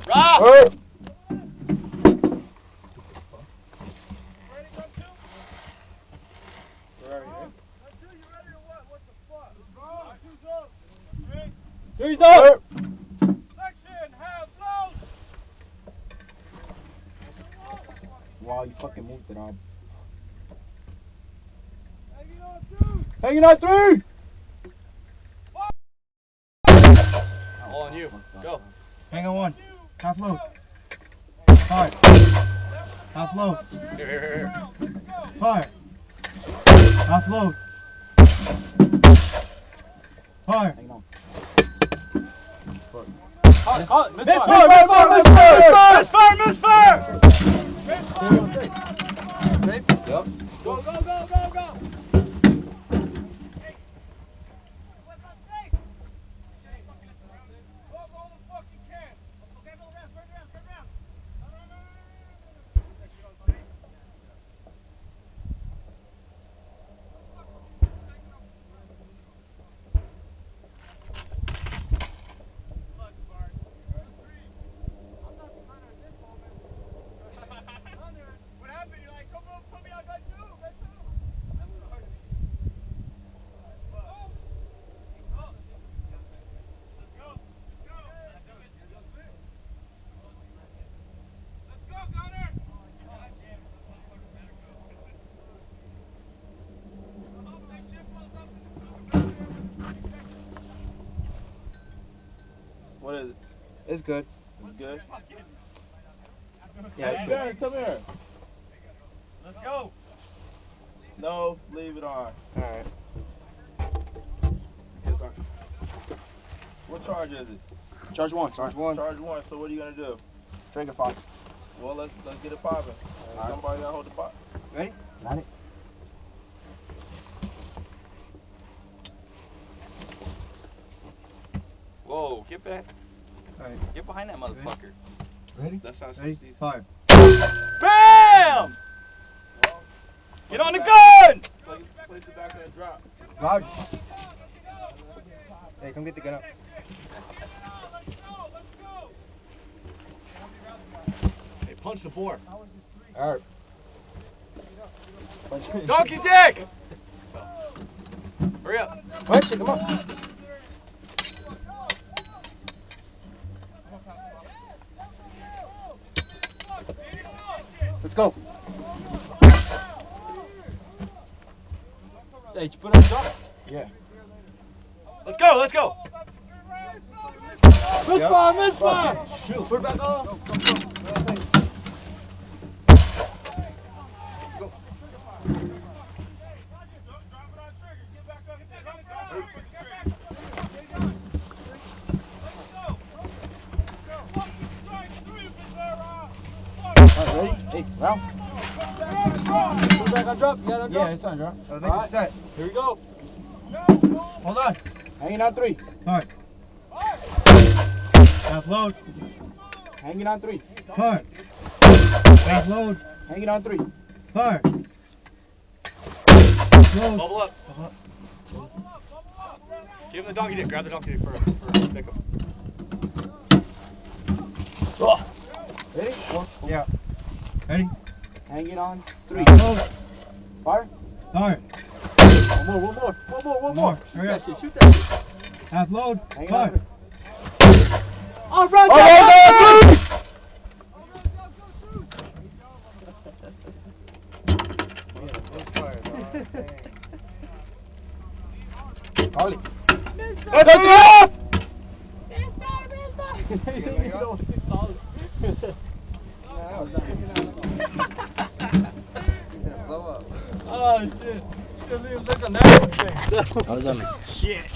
Rock! Ready, gun two? Where are you? Gun two, you ready or what? What the fuck? Two's up. Three. Three's up! Section, half load. Wow, you fucking moved it, Rob. Hanging on two. Hanging on three! All on you. Go. Hang on one. Half load. Fire. Half load. Here. Fire. Half load. Fire. Hang on. Call it. Misfire! Safe? Yep. Go. What happened? You're like, come on, put me on gun two. Let's go, Gunner. What is it? It's good. It's good? Yeah, it's good. Come here. Let's go. No, leave it on. Alright. What charge is it? Charge one. Charge one. Charge one. So what are you gonna do? Trigger pop. Well, let's get it popping. Alright. Somebody gotta hold the pop. Ready? Got it. Whoa, get back. Alright. Get behind that motherfucker. Ready? That's how Ready? 60s. Fire. BAM! Get on the gun! Place it back and drop. Roger. Hey, come get the gun up. Hey, punch the board. Alright. Donkey dick! Hurry up. Punch it, come on. Let's go. Hey, did you put on the gun? Yeah. Let's go. Misfire! Shoot. Put it back on. Ready? Hey, round. Put it back on drop. You got it on drop? Yeah, it's on drop. Make Alright. it set. Here we go. Hold on. Hanging on three. Alright. Half load. Hanging on three. Fire. Half load. Hanging on three. Fire. Load. Bubble up. Give him the donkey dick. Grab the donkey dick for pickup. Ready? Yeah. Ready? Hanging on three. Half load. Fire. Fire. One more. Hurry up. Shoot that shit. Half load. Hanging on Fire. three. All right, Harley. Let's go! Oh shit! Look on that. I was on me. Shit.